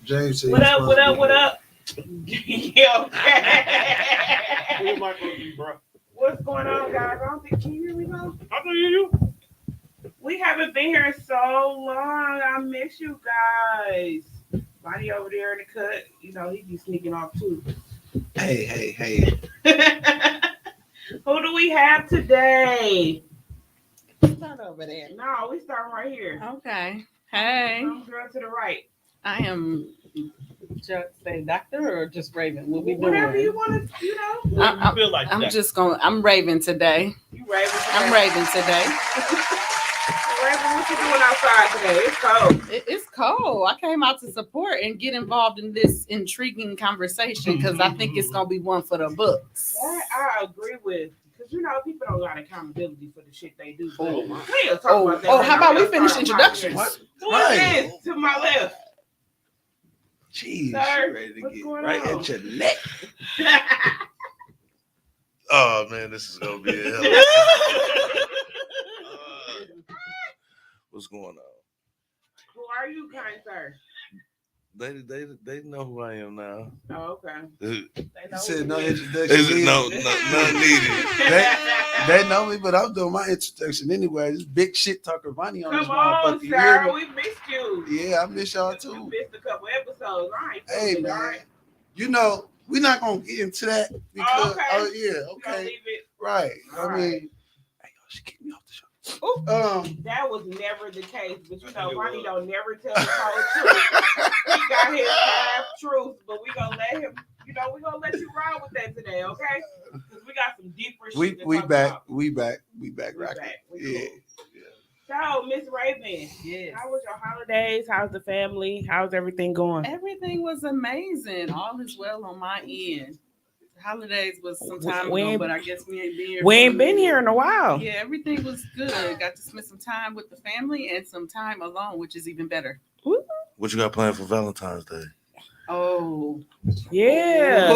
James said What up? What up? What up? Yeah, Who okay. am I supposed to be, bro? What's going on, guys? I don't think can you hear me though? I can hear you. We haven't been here so long. I miss you guys. Bonnie over there in the cut. You know he be sneaking off too. hey. Who do we have today? Start over there. No, we starting right here. Okay. Hey, Girl to the right. I am just say doctor or just Raven. What we doing? Whatever you want to, you know. What do you feel like I'm today? just going. I'm Raven today. You Raven today? I'm Raven today. Raven, what you doing outside today? It's cold. It's cold. I came out to support and get involved in this intriguing conversation because I think it's gonna be one for the books. That I agree with. Because, you know, people don't got accountability for the shit they do. Oh, my. We'll talk about that. How about we We'll finish start introductions? What? Who Right. is this to my left? Jeez, Sir, you ready to what's get going right on? at your neck. Oh man, this is gonna be a hell. What's going on? Who are you, kind sir? They know who I am now. Oh, okay. Is They You know said who no it is. introduction. it needed. none needed? They know me, but I'm doing my introduction anyway. This big shit talker Vonnie on this Come on, motherfucker. You hear sir. me? We missed you. Yeah, I miss y'all You too. missed a couple episodes. I ain't Hey feeling it, all man, right? you know we're not gonna get into that because okay. oh yeah, You gonna okay, leave it? right. All I right. mean, hey yo, she kicked me off the show. Ooh. That was never the case, but you I know, think it Ronnie was. don't never tell the whole truth. He got his half truth, but we gonna let him. You know, we gonna let you ride with that today, okay? Because we got some deeper shit. to we talk back, about. we back We rocking. back. We Yeah. cool. So, Miss Raven, Yes. how was your holidays? How's the family? How's everything going? Everything was amazing. All is well on my end. Holidays was some time We ago, ain't- but I guess we ain't been here. We for ain't a been minute. here in a while. Yeah, everything was good. Got to spend some time with the family and some time alone, which is even better. What you got planned for Valentine's Day? Oh, Yeah.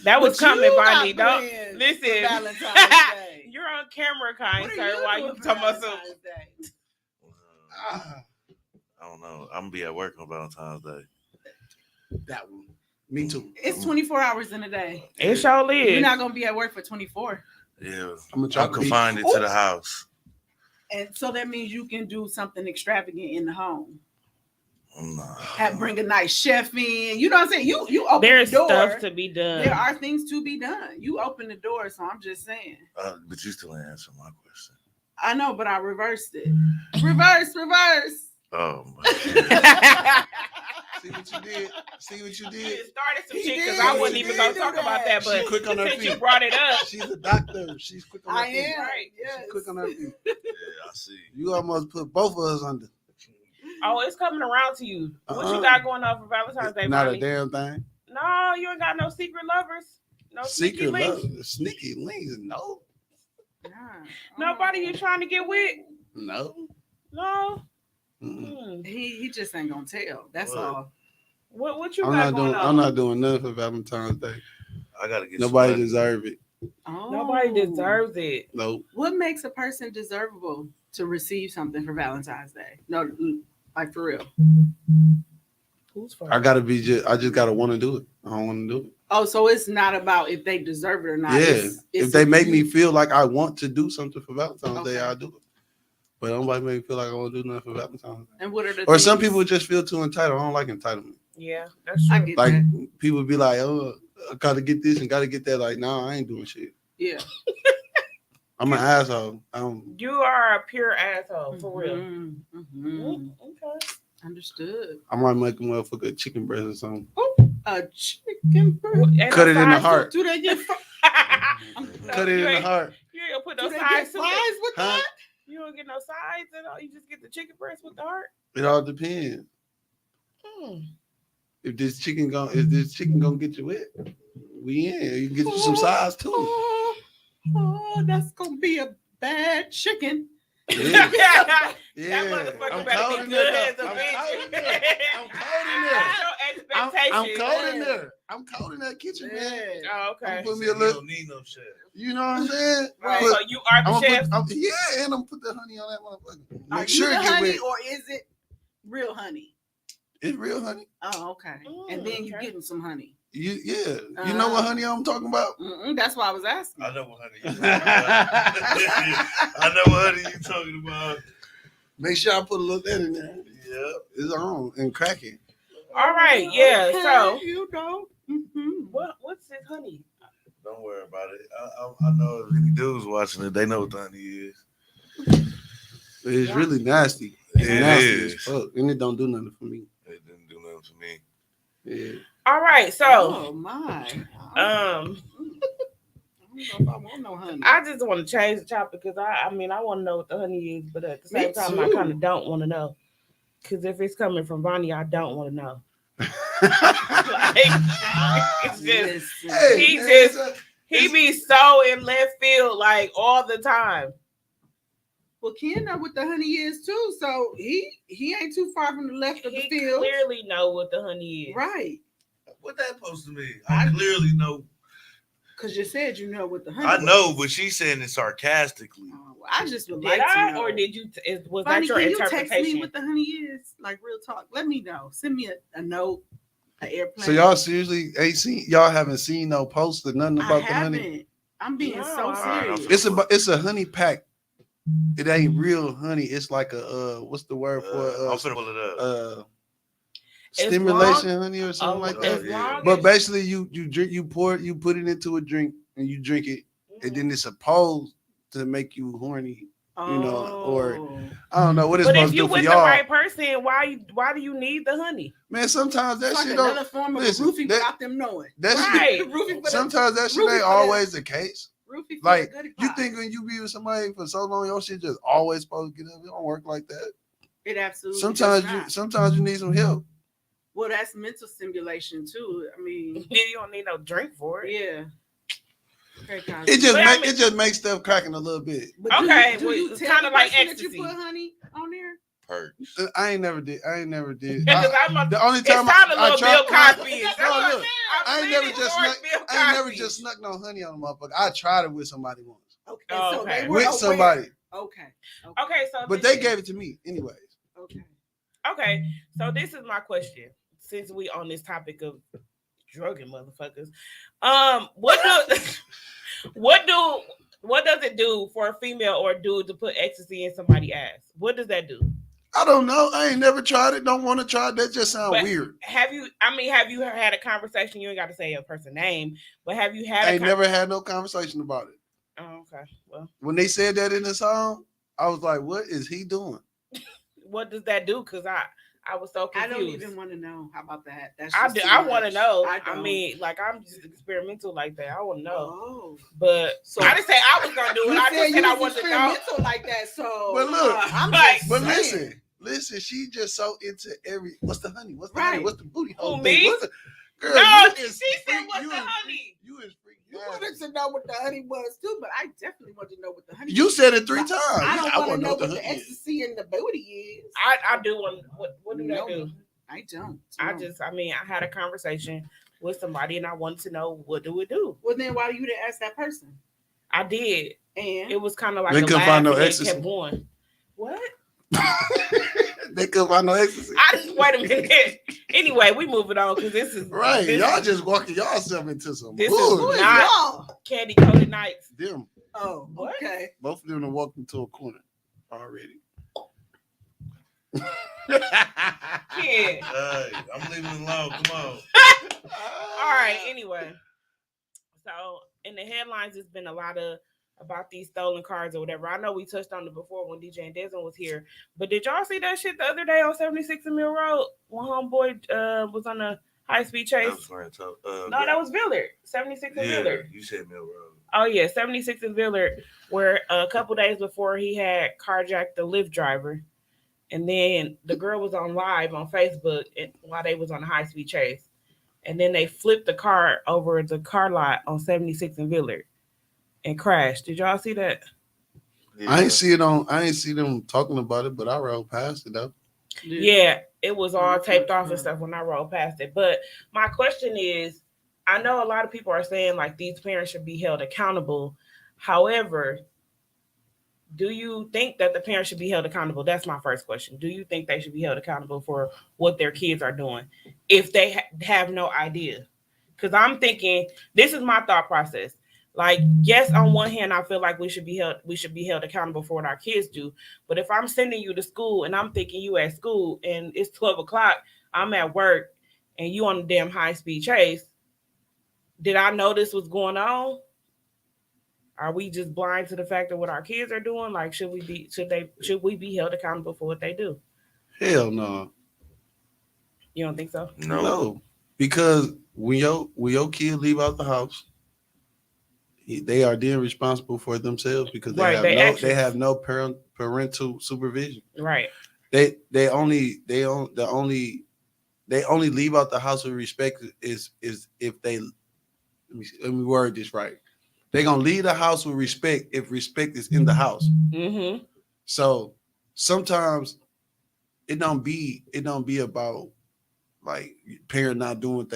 That was coming, Bonnie. Don't listen. Valentine's Day. You're on camera, kind What are sir. Why you doing for talking about some? Valentine's Day? Ah, I don't know. I'm gonna be at work on Valentine's Day. that one. Me too. It's 24 hours in a day. It sure You're is. not gonna be at work for 24, Yeah, I'm gonna try I'm to be. confined it to the house. and so that means you can do something extravagant in the home. Nah. Bring a nice chef in. You know what I'm saying? You open There's the door. stuff to be done. There are things to be done. You open the door, so I'm just saying. But you still ain't answer my question. I know, but I reversed it. Reverse. Oh my. See what you did? See what you You did? started some He shit because did. I wasn't He even did gonna do talk that. about that, She but quick on her since you feet. brought it up, She's a doctor. She's quick on her I feet. am. Right. Yes. She's quick on her feet. Yeah, I see. You almost put both of us under. oh, it's coming around to you. What Uh-uh. you got going on for Valentine's Day, Not a Bonnie? damn thing. No, you ain't got no secret lovers. No sneaky Secret links. love, sneaky links. No, Yeah. Nobody you trying to get with? no. No. Mm-mm. He just ain't gonna tell. That's What? all. What you I'm got not going doing. on? I'm not doing nothing for Valentine's Day. I gotta get Nobody some deserve it. Oh. Nobody deserves it. Nope. What makes a person deservable to receive something for Valentine's Day? No, like for real. Who's for? I gotta be. I just gotta want to do it. I don't want to do it. Oh, so it's not about if they deserve it or not. Yeah. It's If they make me you- feel like I want to do something for Valentine's Day, Okay. I'll do it. But nobody make me feel like I want to do nothing for Valentine's Day. And what are the Or some things- people just feel too entitled. I don't like entitlement. Yeah, that's true. I get Like that. people be like, "Oh, I gotta get this and gotta get that." Like, nah, I ain't doing shit. Yeah. I'm an asshole. You are a pure asshole, for real. Mhm, mhm. Mm, okay. Understood. I might make a motherfucker chicken breast or something. A chicken Well, breast. ain't Cut no it in the sides to- heart. Do they get fries? Cut it in the heart. You ain't gonna put Do no they sides get to fries it. with Huh? that? You don't get no sides at all. You just get the chicken breast with the heart. It all depends. If this chicken gonna get you wet, we in. You can get you some size too. Oh, that's gonna be a bad chicken. Yeah. That Yeah. motherfucker I'm better cold be in good there. as a I'm bitch. cold in there. I'm cold in there. That's your I'm expectation. cold in there. I'm cold in that kitchen, man. Yeah. Oh, okay. I'm put me You a little. don't need no chef. You know what I'm saying? Right, Put- so you are the I'm chef. gonna put, yeah, and I'm gonna put the honey on that motherfucker. Are Make you sure the it get honey wet. or is it real honey? It's real honey. Oh, okay. And then you okay. getting some honey. You know what honey I'm talking about? That's why I was asking. I know what honey you talking about. I know what honey you talking about. Make sure I put a little that in there. Yeah. It's on and cracking. All right, yeah. Okay, So you know. what's this honey? Don't worry about it. I know if any dudes watching it, they know what the honey is. It's really nasty. It's It nasty is. as fuck. And it don't do nothing for me. It didn't do nothing for me. Yeah. All right, so Oh my. um, I don't know if I want no honey. I just want to change the topic because I mean I want to know what the honey is, but at the Me same time I too. kind of don't want to know because if it's coming from Vonnie, I don't want to know. It's just, Listen. Hey, He man, just- he be so in left field like all the time. Well, Ken know what the honey is too, so he ain't too far from the left of the He field. clearly know what the honey is. Right. What that supposed to mean? I clearly know. Because you said you know what the honey I was. know, but she's saying it sarcastically. Oh, well, I just would Did like to I know. or did you? Was Bonnie, that your can you interpretation? text me what the honey is? Like real talk. Let me know. Send me a note, an airplane. So y'all seriously haven't seen no post or nothing I about the haven't. honey? I'm being No, so I- serious. It's a honey pack. It ain't real honey. It's like a what's the word I'm for finna pull it up. As stimulation long- honey or something like as that. long But as- basically you drink, you put it into a drink and you drink it, and then it's supposed to make you horny. You know, or I don't know what it's But supposed if to you do for with the y'all. right person, why do you need the honey? Man, sometimes that It's like shit another don't. form of listen, a roofie that- without them knowing. That Right. shit. Roofie for the- Sometimes that shit roofie ain't for the- always the case. roofie for Like, the goody You pop. think when you be with somebody for so long, your shit just always supposed to get up? It don't work like that. It absolutely Sometimes does not. sometimes you need some help. Well, that's mental stimulation too. I mean, You don't need no drink for it. yeah. Okay, guys. It just But I mean- it just makes stuff cracking a little bit. But do Okay, you, do well, you it's tell kinda the like person that ecstasy. you put honey on there? Perks. I ain't never did. Because I'm a, The only it time sounded a I little tried, Bill Cosby. No, look, I ain't never leaning just towards snuck. Bill I ain't never Cosby. just snuck no honey on a motherfucker. I tried it with somebody once. Okay, Oh, so okay. they were With aware. somebody, Okay. Okay, so but this they is- gave it to me anyways. Okay. Okay, so this is my question. Since we on this topic of drugging motherfuckers, what does it do for a female or a dude to put ecstasy in somebody's ass? What does that do? I don't know. I ain't never tried it. Don't want to try it. That just sounds But weird. Have you had a conversation? You ain't got to say a person's name, but have you had I ain't never had no conversation about it. Oh, okay. Well, When they said that in the song, I was like, "What is he doing?" what does that do? Because I was so I confused. don't even want to know. How about that? That's I just do. too I want to much. know. I don't. mean, like I'm just experimental like that. I want to know. Oh. But So- I didn't say I was gonna do it. You I said just you said I was wanted to know. experimental like that. So But look, I'm like- just But saying. listen, she just so into every. What's the honey? What's the Right. honey? What's the booty hole? Who, thing? me? What's the, girl, No, you she is said, freak- "What's you the is honey?" You is freak. You Yeah. wanted to know what the honey was too, but I definitely want to know what the honey. You is. said it 3 But times. I don't want wanna to know what the honey is. ecstasy in the booty is. I do want. What do No, that do? I don't. I No. just. I mean, I had a conversation with somebody, and I wanted to know what do it do. Well, then why you didn't ask that person? I did. And It was kind of like They a couldn't laugh, find no and they ecstasy. kept going. What? They couldn't find no ecstasy. Wait a minute. Anyway, we moving on because this is Right, This y'all is just walking y'all-self into some This is who bullshit. is not- y'all? Candy Coated Nights. Them, Oh, What? okay. both of them have walked into a corner already. Yeah. Hey, I'm leaving it alone. Come on. All right. Anyway, so in the headlines, it's been a lot about these stolen cars or whatever. I know we touched on it before when DJ and Desmond was here, but did y'all see that shit the other day on 76 and Mill Road when homeboy was on a high-speed That chase? was right, No, that was Villard. 76 and yeah, Villard. you said Mill Road. Oh yeah, 76 and Villard, where a couple days before he had carjacked the Lyft driver, and then the girl was on live on Facebook while they was on a high-speed chase, and then they flipped the car over the car lot on 76 and Villard and crashed. Did y'all see that? I ain't see them talking about it, but I rode past it though. Yeah, it was all Mhm. taped off and stuff when I rolled past it. But my question is, I know a lot of people are saying like these parents should be held accountable. However, do you think that the parents should be held accountable? That's my first question. Do you think they should be held accountable for what their kids are doing if they have no idea? Because I'm thinking, this is my thought process. Like, yes, on one hand, I feel like we should be held accountable for what our kids do. But if I'm sending you to school and I'm thinking you at school and it's 12 o'clock, I'm at work and you on the damn high speed chase, did I know this was going on? Are we just blind to the fact of what our kids are doing? Like, should we be held accountable for what they do? Hell no. You don't think so? No. Because when your kid leave out the house, they are then responsible for themselves because they have no parental supervision. Right. They only leave out the house with respect is if they let me word this right. They're gonna leave the house with respect if respect is in the house. Mm-hmm. So sometimes it don't be about like parent not doing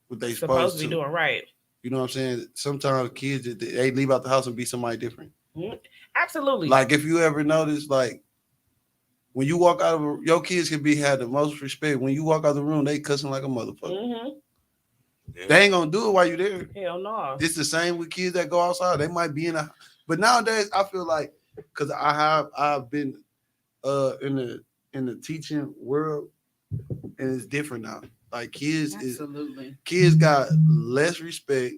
what they supposed to be doing, right. You know what I'm saying? Sometimes kids they leave out the house and be somebody different. Mm-hmm. Absolutely. Like if you ever notice, like when you walk out of your kids can have the most respect. When you walk out of the room, they cussing like a motherfucker. Mm-hmm. They ain't gonna do it while you're there. Hell no. It's the same with kids that go outside. They might be but nowadays I feel like because I've been in the teaching world and it's different now. Like kids got less respect,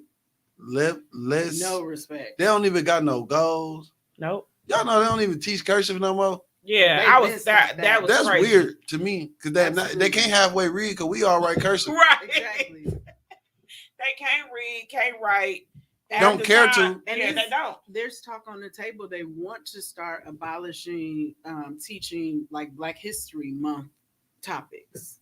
less no respect. They don't even got no goals. Nope. Y'all know they don't even teach cursive no more. Yeah, that's crazy. Weird to me because they can't halfway read because we all write cursive. Right. Exactly. They can't read, can't write. Don't care to. And yeah, they don't. There's talk on the table. They want to start abolishing teaching like Black History Month topics.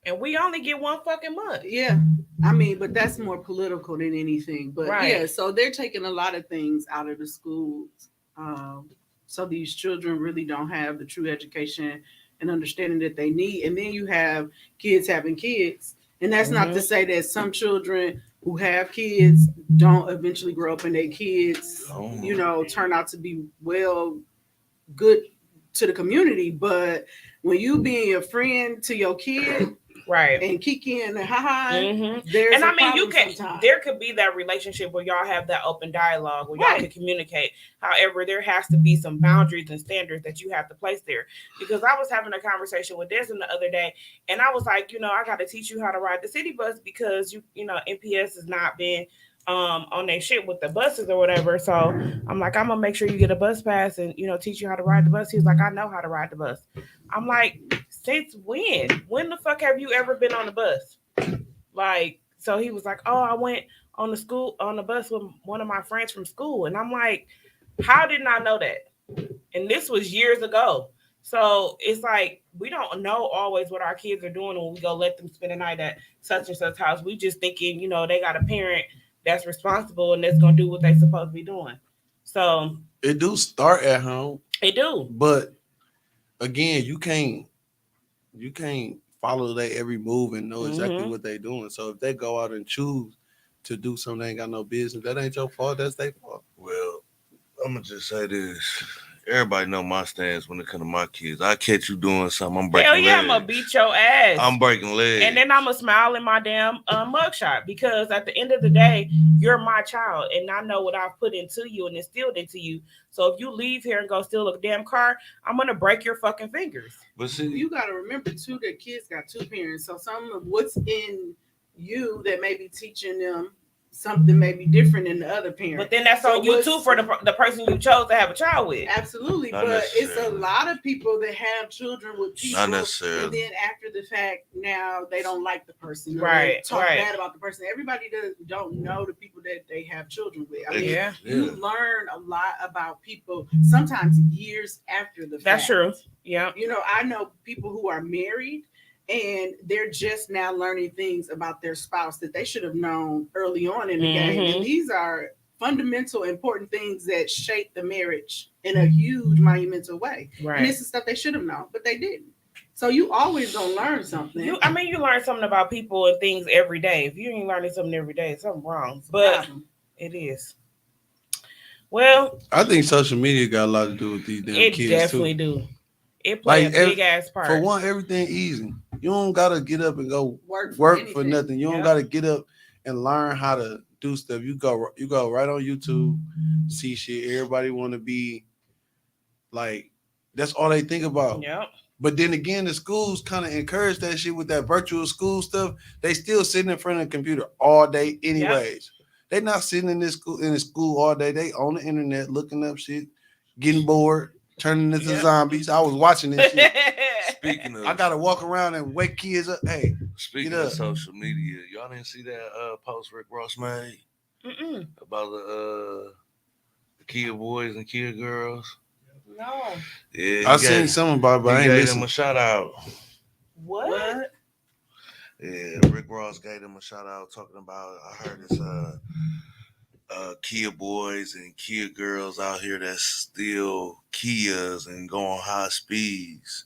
And we only get one fucking month. Yeah. I mean, but that's more political than anything. But yeah, so they're taking a lot of things out of the schools. So these children really don't have the true education and understanding that they need. And then you have kids having kids. And that's not to say that some children who have kids don't eventually grow up and their kids, turn out to be good to the community. But when you being a friend to your kid, right, and Kiki and haha, there's and I mean you can sometimes. There could be that relationship where y'all have that open dialogue where y'all can communicate. However, there has to be some boundaries and standards that you have to place there. Because I was having a conversation with Desmond the other day, and I was like, I got to teach you how to ride the city bus because NPS has not been on their shit with the buses or whatever. So I'm like, I'm gonna make sure you get a bus pass and teach you how to ride the bus. He was like, I know how to ride the bus. I'm like, since when? When the fuck have you ever been on the bus? Like, so he was like, oh, I went on the bus with one of my friends from school. And I'm like, how didn't I know that? And this was years ago. So it's like, we don't know always what our kids are doing when we go let them spend a night at such and such house. We just thinking, they got a parent that's responsible and that's going to do what they supposed to be doing. So it do start at home. It do. But again, you can't follow their every move and know exactly what they're doing. So if they go out and choose to do something they ain't got no business, that ain't your fault. That's their fault. Well, I'm gonna just say this. Everybody know my stance when it comes to my kids. I catch you doing something, I'm breaking legs. I'm gonna beat your ass. I'm breaking legs. And then I'm gonna smile in my damn mugshot because at the end of the day, you're my child and I know what I've put into you and instilled into you. So if you leave here and go steal a damn car, I'm gonna break your fucking fingers. But see, you gotta remember too that kids got two parents. So some of what's in you that may be teaching them something may be different than the other parent. But then that's on you too for the person you chose to have a child with. Absolutely. But it's a lot of people that have children with people. Not necessarily. And then after the fact, now they don't like the person. Right. Talk bad about the person. Everybody don't know the people that they have children with. I mean, you learn a lot about people sometimes years after the fact. That's true. Yeah. I know people who are married and they're just now learning things about their spouse that they should have known early on in the game. And these are fundamental, important things that shape the marriage in a huge, monumental way. Right. And this is stuff they should have known, but they didn't. So you always gonna learn something. You learn something about people and things every day. If you ain't learning something every day, something's wrong. But it is. Well, I think social media got a lot to do with these damn it kids definitely too. do. It play Like, a big ass part. For one, everything easy. You don't gotta get up and go Work for nothing. You don't Yep. gotta get up and learn how to do stuff. You go right on YouTube, see shit. Everybody want to be like, that's all they think about. Yep. But then again, the schools kind of encourage that shit with that virtual school stuff. They still sitting in front of the computer all day, anyways. They not sitting in the school all day. They on the internet looking up shit, getting bored, turning into Yep. zombies. I was watching this shit. Speaking of, I gotta walk around and wake kids up. Hey, speaking get of up. social media, y'all didn't see that post Rick Ross made Mm-mm. about the Kia boys and Kia girls. No. Yeah, I seen something about it, but I he ain't gave listen. them a shout out. What? Yeah, Rick Ross gave them a shout out talking about. I heard it's Kia boys and Kia girls out here that steal Kias and go on high speeds.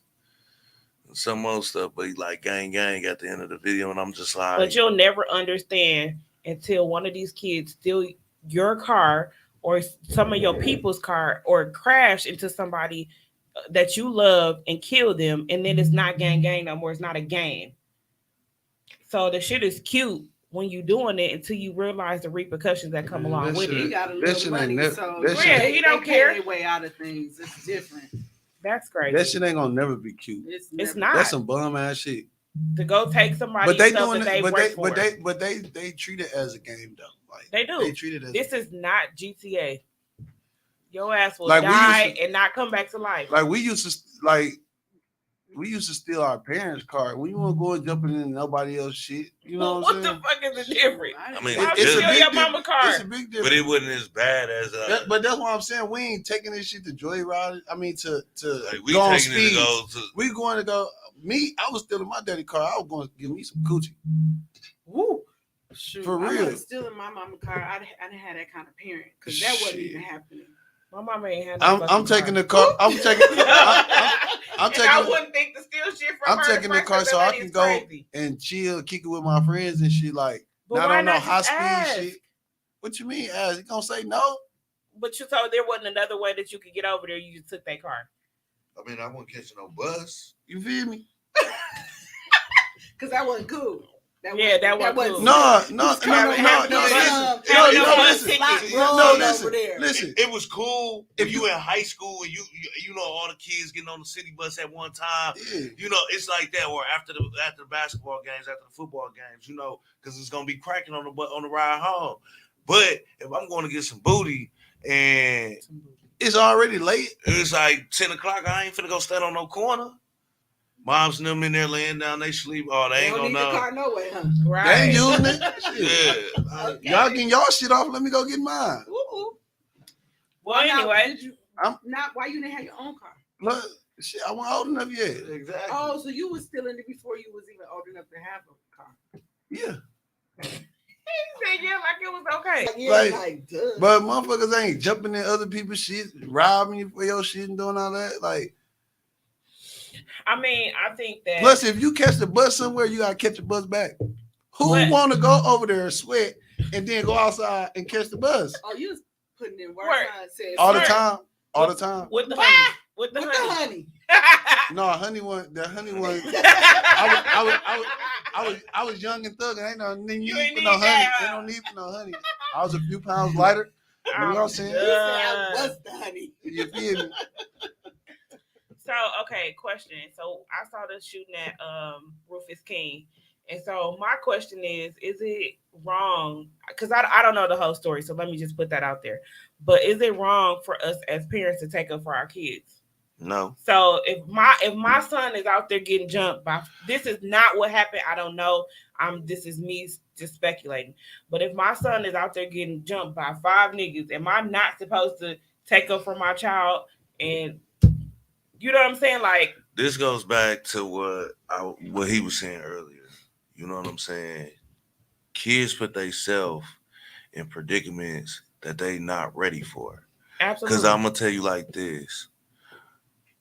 And some more stuff, but he like gang at the end of the video, and I'm just like, But you'll never understand until one of these kids steal your car or some of your people's car or crash into somebody that you love and kill them, and then it's not gang no more. It's not a game. So the shit is cute when you doing it until you realize the repercussions that come Man, along that with shit He it. got a That little shit ain't money, never- so that shit- Yeah, he don't they care. pay their way out of things. It's different. That's crazy. That shit ain't gonna never be cute. It's never- not. That's some bum ass shit. To go take somebody's But they stuff doing that they it. work for. But they treat it as a game though. Like They do. They treat it as This is not GTA. Your ass will Like, we die used to- and not come back to life. like we used to steal our parents' car. We won't go and jumping in nobody else's shit. You know what I'm what saying? the fuck is the difference? I mean, Why would it's you a steal big your difference. mama car? It's a big difference. but it wasn't as bad as But that's what I'm saying. We ain't taking this shit to joyride. I mean, to like we go on taking it to speed. go to. We going to go. Me, I was stealing my daddy car. I was going to give me some coochie. Woo. Shoot, For I real. wasn't stealing my mama car. I didn't have that kind of parent because that wasn't Shit. even happening. My mama ain't had no I'm fucking taking car. the car. I'm taking. I'm And taking I the- wouldn't think to steal shit from I'm her. taking the first car because so that I lady can is go crazy. and chill, kick it with my friends and shit. Like But not why on no not high just speed ask? shit. What you mean? Ask? You gonna say no? But you told there wasn't another way that you could get over there. You just took that car. I mean, I wasn't catching no bus. You feel me? Because that wasn't cool. Yeah, that wasn't cool. No. Having no Listen. ticket. No, listen. there. Listen. It was cool If if you in high school and you know all the kids getting on the city bus at one time. Yeah. You know, it's like that. Or after the basketball games, after the football games, you know, because it's gonna be cracking on the ride home. But if I'm going to get some booty and It's already late. it's like 10 o'clock, I ain't finna go stand on no corner. Moms and them in there laying down, they sleep. Oh, they They ain't don't gonna need the know. car no way, huh? They Right. ain't using it. Shit. Yeah. Okay. Y'all getting y'all shit off. Let me go get mine. Ooh. Well, Now, anyway. did you I'm- not why you didn't have your own car? Look, shit, I wasn't old enough yet. Exactly. Oh, so you was stealing it before you was even old enough to have a car. Yeah. He said, yeah, like it was okay. Yeah, Like, duh. But motherfuckers ain't jumping in other people's shit, robbing you for your shit and doing all that. Like, I mean, I think that. plus if you catch the bus somewhere, you gotta catch the bus back. Who What? want to go over there and sweat and then go outside and catch the bus Oh, you was putting in work. Work. Said, all the Sweat. time? All the time. with the What? honey. With the With the honey. honey. No, honey one. The honey one. I was young and thug. Ain't no need You for ain't no need honey. that. Ain't no need for no honey. I was a few pounds lighter. You know what I'm saying? He said, I was the honey. You feel me? So, okay, question. So I saw this shooting at Rufus King. And so my question is it wrong? Because I don't know the whole story, so let me just put that out there. But is it wrong for us as parents to take up for our kids? No. So if my son is out there getting jumped by, this is not what happened. I don't know. This is me just speculating. But if my son is out there getting jumped by 5 niggas, am I not supposed to take up for my child? And you know what I'm saying? Like, This goes back to what he was saying earlier. You know what I'm saying? Kids put themselves in predicaments that they not ready for. absolutely. Because I'm gonna tell you like this.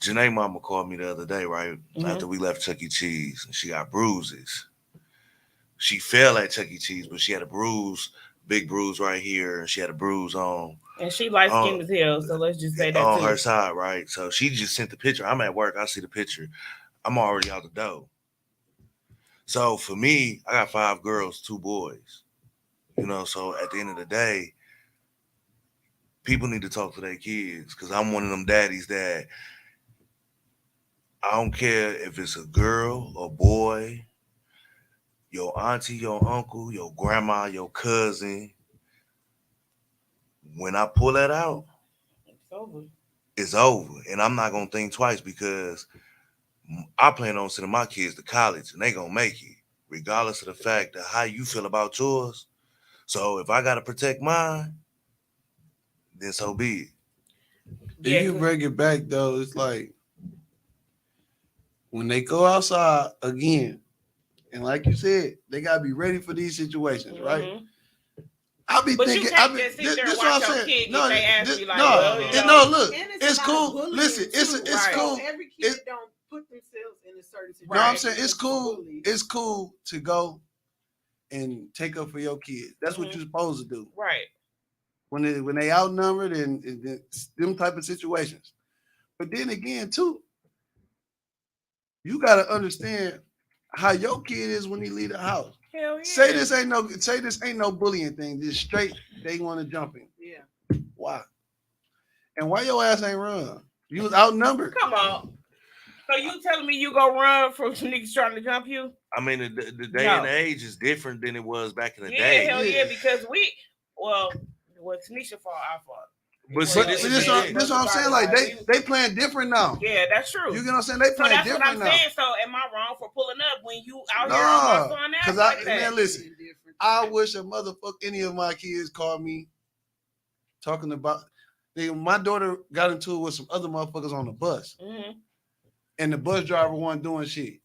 Janae mama called me the other day, right? Mhm. After we left Chuck E. Cheese, and she got bruises. She fell at Chuck E. Cheese, but she had a bruise big bruise right here, and she had a bruise on And she light skinned as hell, so let's just say that on too. her side, right? So she just sent the picture. I'm at work. I see the picture. I'm already out the door. So for me, I got 5 girls, 2 boys. You know, so at the end of the day, people need to talk to their kids because I'm one of them daddies that I don't care if it's a girl or boy, your auntie, your uncle, your grandma, your cousin. When I pull that out, It's over. it's over. And I'm not going to think twice because I plan on sending my kids to college and they going to make it, regardless of the fact of how you feel about yours. So if I got to protect mine, then so be it. Yeah, If you break it back though, it's like when they go outside again, and like you said, they gotta be ready for these situations, right? mhm. I be But thinking, you can't just sit there and watch your kid get their ass be like, well, you know. no, look, And it's a lot of cool. bullying, Listen, it's too. it's Right. cool. So every kid don't put themselves in a certain situation. You know what I'm saying? It's because cool. bullied. It's cool to go and take up for your kids. That's what Mhm. you're supposed to do. Right. When they outnumbered and them type of situations. But then again, too, you gotta understand how your kid is when he leave the house. Hell yeah. Say this ain't no bullying thing. Just straight they want to jump in. Yeah. Why? And why your ass ain't run? You was outnumbered. Come on. So you telling me you go run from some niggas trying to jump you? I mean, the day and the age is different than it was back in the Yeah, day. hell Yeah. yeah, because Tanisha fault, I fought. But see, But this this is what it. I'm saying. Like they playing different now. Yeah, that's true. You get what I'm saying? They So playing that's what I'm different now. saying. So am I wrong for pulling up when you out here on my No, son ass because like that? man, listen. I wish a motherfucker any of my kids called me talking about. My daughter got into it with some other motherfuckers on the bus, Mhm. and the bus driver wasn't doing shit.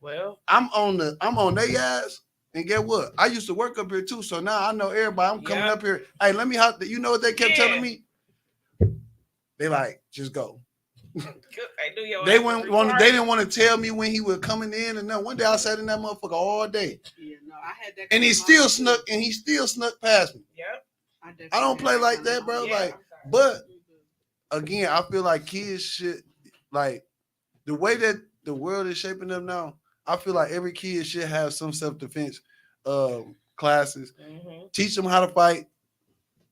Well, I'm on their ass, and get what? I used to work up here too, so now I know everybody. I'm coming Yep. up here. Hey, let me help. You know what they kept Yeah. telling me? They like just go. I knew your They ass was wouldn't want. retarded. They didn't want to tell me when he was coming in, and then one day I sat in that motherfucker all day, Yeah, no, I had that. and he still snuck. And he still snuck past me. Yep. I don't play like that, bro. Yeah, Like, I'm sorry. but again, I feel like kids should like the way that the world is shaping up now. I feel like every kid should have some self-defense classes. Mhm. Teach them how to fight.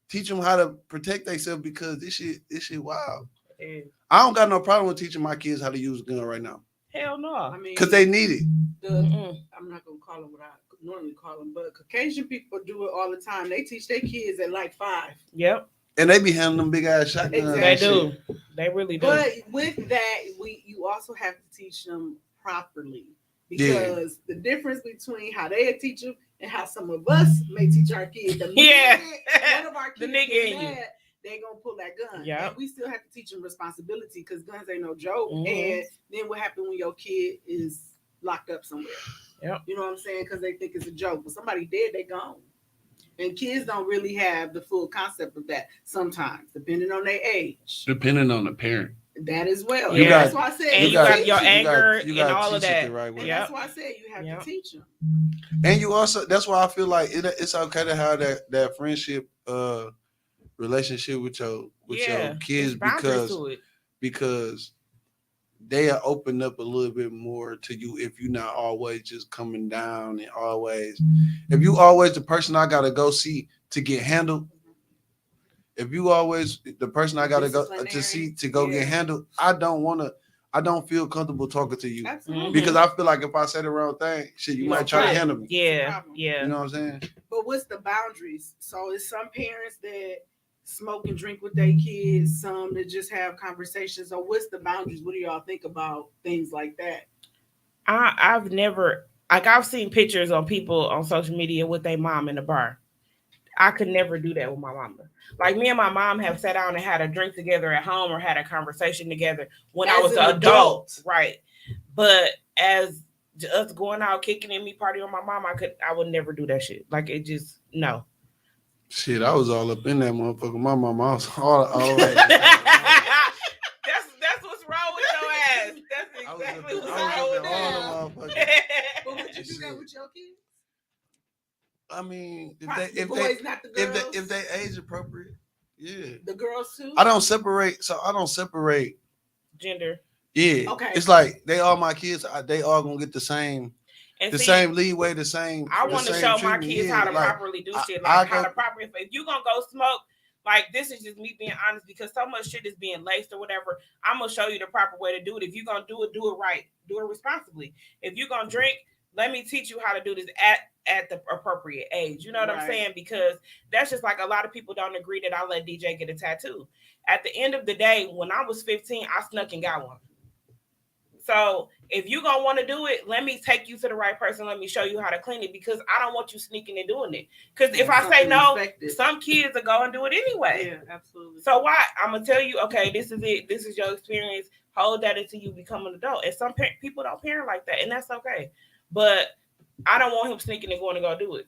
Teach them how to protect themselves because this shit wild. It is. I don't got no problem with teaching my kids how to use a gun right now Hell no. I mean, because they need it. Mm-mm. I'm not gonna call them what I normally call them, but Caucasian people do it all the time. They teach their kids at like 5. Yep. And they be handling them big ass shotguns. They and shit. do. They really do. But with that, you also have to teach them properly Yeah. because the difference between how they teach them and how some of us may teach our kids. The Yeah. minute one of our The kids nigga get in you. mad, they gonna pull that gun. Yep. And we still have to teach them responsibility because guns ain't no joke. Mhm. And then what happens when your kid is locked up somewhere? Yep. You know what I'm saying? Because they think it's a joke. But somebody dead, they gone. And kids don't really have the full concept of that sometimes, depending on their age. Depending on the parent. That as well. You And got- that's why I said and you got- got your you anger you and gotta all of teach it that. the right way. And Yep. that's why I said you have Yep. to teach them. And you also that's why I feel like it's okay to have that friendship relationship with your kids There's boundaries to it. because they are open up a little bit more to you if you're not always just coming down and always if you always the person I gotta go see to get handled. If you always the person I gotta go to see to go get handled, I don't feel comfortable talking to you. Absolutely. Because I feel like if I say the wrong thing, shit, you You might gonna try to fight. handle me. Yeah. problem. Yeah. You know what I'm saying? But what's the boundaries? So it's some parents that smoke and drink with their kids, some that just have conversations. So what's the boundaries? What do y'all think about things like that? I've never I've seen pictures on people on social media with their mom in the bar. I could never do that with my mama. Like me and my mom have sat down and had a drink together at home or had a conversation together when I As was an an adult, right? But as us going out kicking and me party with my mom, I would never do that shit. Like it just no. Shit, I was all up in that motherfucker. My mama, I was all that's what's wrong with your ass. That's I was up exactly in what's wrong with all that. the motherfuckers. But would you do that with your kids? I mean, The if boys, they not the girls. if they age appropriate, yeah. The girls too. I don't separate. So I don't separate. Gender. Yeah. Okay. It's like they all my kids. They all gonna get the same. And The see, same leeway, the same. I the want to same show my treatment. kids Yeah, how to like, properly do shit, I like how go- to properly. If you gonna go smoke, like this is just me being honest because so much shit is being laced or whatever. I'm gonna show you the proper way to do it. If you're gonna do it right, do it responsibly. If you're gonna drink, let me teach you how to do this at the appropriate age. You know what I'm Right. saying? Because that's just like a lot of people don't agree that I let DJ get a tattoo. At the end of the day, when I was 15, I snuck and got one. So if you gonna want to do it, let me take you to the right person. Let me show you how to clean it because I don't want you sneaking and doing it. Because if I say no, some kids are going to do it anyway. Yeah, absolutely. So why? I'm gonna tell you, okay, this is it. This is your experience. Hold that until you become an adult. And some people don't parent like that, and that's okay. But I don't want him sneaking and going to go do it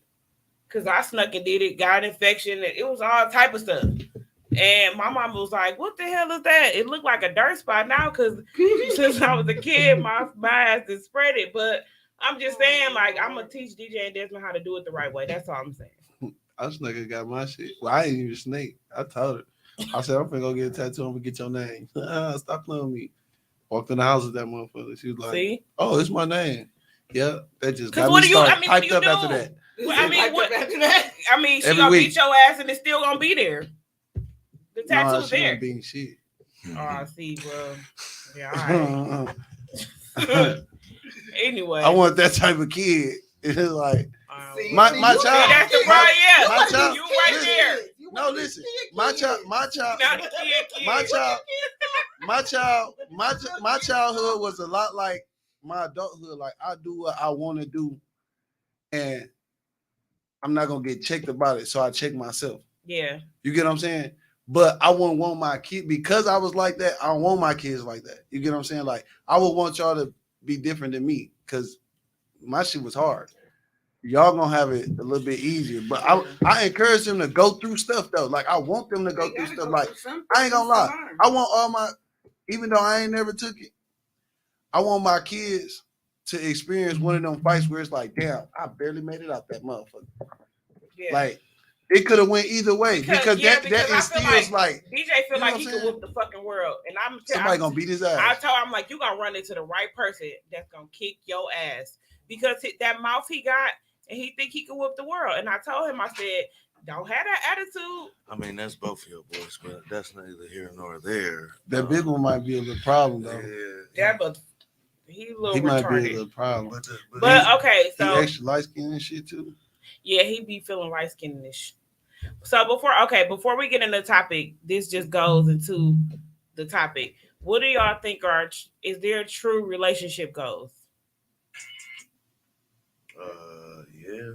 because I snuck and did it, got an infection. It was all type of stuff. And my mom was like, "What the hell is that?" It looked like a dirt spot now because since I was a kid, my ass is spread it. But I'm just saying, like, I'm gonna teach DJ and Desmond how to do it the right way. That's all I'm saying. I snuck and got my shit. Well, I ain't even snake. I told her. I said, I'm finna go get a tattoo. I'm gonna get your name. Stop playing with me. Walked in the house with that motherfucker. She was like, See? "Oh, it's my name." Yeah, that just got what me do you? started. I mean, what do Hyped you up do? after that. Well, I mean, what? After that? I mean, she Every gonna week. beat your ass and it's still gonna be there. The Nah, tattoo's she there. ain't being shit. Oh, I see, bro. Yeah, all right. Anyway, I want that type of kid. It's like See, my see, child. you that's the kid. problem. Yeah, my child- you right listen. there. You No, want listen. kid, My kid. child. Not a kid. My childhood was a lot like my adulthood. Like I do what I want to do, and I'm not gonna get checked about it. So I check myself. Yeah. You get what I'm saying? But I wouldn't want my kid because I was like that. I don't want my kids like that. You get what I'm saying? Like I would want y'all to be different than me because my shit was hard. Y'all gonna have it a little bit easier. But I encourage them to go through stuff though. Like I want them to go They through gotta stuff. go Like through some I ain't gonna things to lie. learn. I want all my, even though I ain't never took it, I want my kids to experience one of them fights where it's like, damn, I barely made it out that motherfucker. Yeah. Like it could have went either way because Because that I feel instills like DJ feel you know like what he I'm could saying? whoop the fucking world, and I'm somebody gonna beat his I ass. told him like you gonna run into the right person that's gonna kick your ass because that mouth he got and he think he can whoop the world. And I told him I said don't have that attitude. I mean, that's both of your boys, but that's neither here nor there. That big one might be a little problem though. Yeah, but he a little He might be a retarded. little problem. But okay, He so extra light skin and shit too. yeah, he be feeling light skinned-ish. So before we get into the topic, this just goes into the topic. What do y'all think is there true relationship goals? Yeah.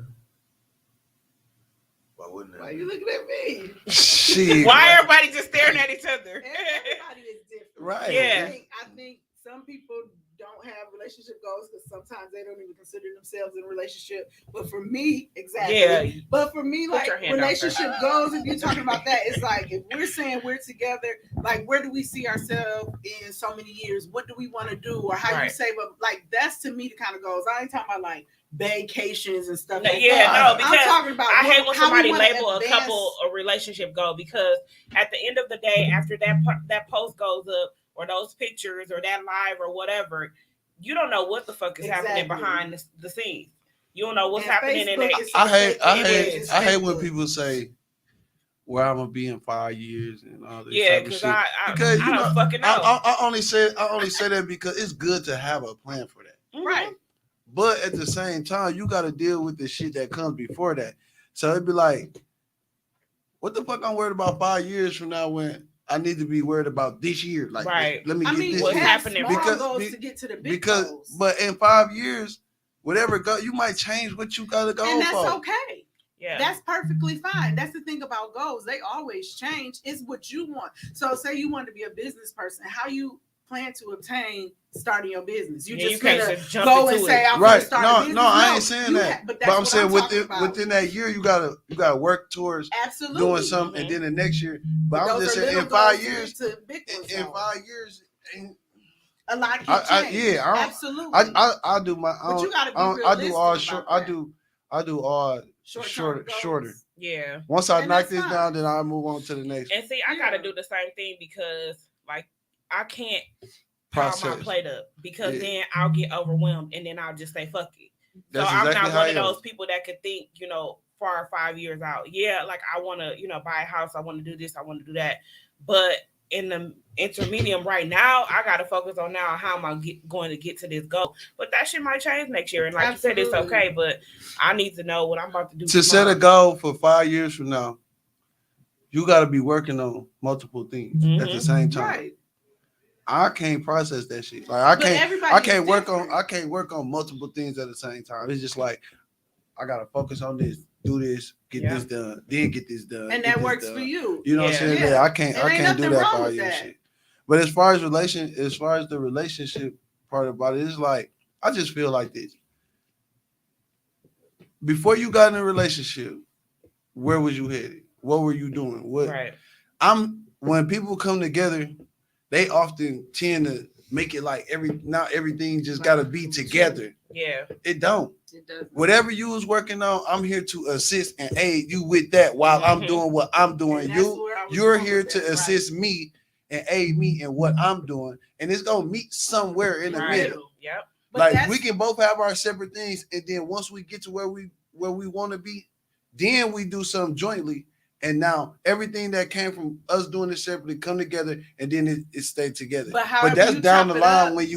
Why wouldn't it? Why you looking at me? Shit. Why everybody just staring at each other? Everybody is different. Right. Yeah. I think some people don't have relationship goals because sometimes they don't even consider themselves in a relationship. But for me, exactly. Yeah. But for me, Put like your hand out relationship goals, if you're talking about that, it's like if we're saying we're together, like where do we see ourselves in so many years? What do we want to do? Or how you Right. save up? Like that's to me the kind of goals. I ain't talking about like vacations and stuff. No, like yeah, that. no, because I'm talking about I hate when how we somebody wanna label a advance. couple a relationship goal because at the end of the day, after that post goes up or those pictures or that live or whatever, you don't know what the fuck is happening Exactly. behind the scenes. You don't know what's And happening in Facebook that. is- I hate when Facebook. people say where I'm gonna be in 5 years and all this Yeah, type of because shit. I Because, you don't know, fucking know. I only say that because it's good to have a plan for that. Mhm. Right. But at the same time, you got to deal with the shit that comes before that. So it'd be like, what the fuck I'm worried about 5 years from now when I need to be worried about this year? Like, Right. let me I get mean, this what's you shit. have happening small because- goals be- to get to the big Because, goals. but in 5 years, whatever go, you might change what you got to go And that's for. okay. Yeah. That's perfectly fine. That's the thing about goals. They always change. It's what you want. So say you want to be a business person. How you plan to obtain starting your business? You Yeah, just can't gonna just jump go into and say, it. I'm Right. gonna start a business. No, I ain't saying you that. but But that's I'm what saying talking about. within that year, you gotta work towards Absolutely. doing something, Mhm. and then the next year. But I'm Those just are saying, little in 5 goals to years, get to big ones, in though. 5 years, and a lot can change. yeah, I don't- Absolutely. I do my. but you gotta be I do all realistic short. about that. I do all shorter. Yeah. Once I And knock that's this fine. down, then I'll move on to the next And see, I Yeah. gotta do the same thing because like I can't pile my process. plate up because Yeah. then I'll get overwhelmed and then I'll just say fuck it. That's so I'm exactly not how one I of am. those people that could think, far 5 years out. Yeah, like I want to, buy a house. I want to do this. I want to do that. But in the intermediate right now, I got to focus on now how am I going to get to this goal. But that shit might change next year. And like you said, it's Absolutely. okay. But I need to know what I'm about to do. To set a tomorrow. goal for 5 years from now, you got to be working on multiple things at the Mhm. same time. Right. I can't process that shit. Like But I everybody can't is work different. on multiple things at the same time. It's just like I gotta focus on this, do this, get Yeah. this done, then get this done. And get that this works done. for you. You know what I'm Yeah. saying? Yeah. Yeah, I can't And ain't do nothing that wrong 5 with year that. shit. But as far as the relationship part about it, it's like I just feel like this. Before you got in a relationship, where was you headed? What were you doing? Right. When people come together, they often tend to make it like not everything just gotta be together. Yeah. It don't. It does. Whatever you was working on, I'm here to assist and aid you with that while I'm Mhm. doing what I'm doing. And that's where I was You're going here with to that, right. assist me and aid me in what I'm doing, and it's gonna meet somewhere in the Right. middle. Yep. But Like that's- we can both have our separate things, and then once we get to where we want to be, then we do something jointly. And now everything that came from us doing it separately come together, and then it stayed together. But however that's you down chop the it line up, once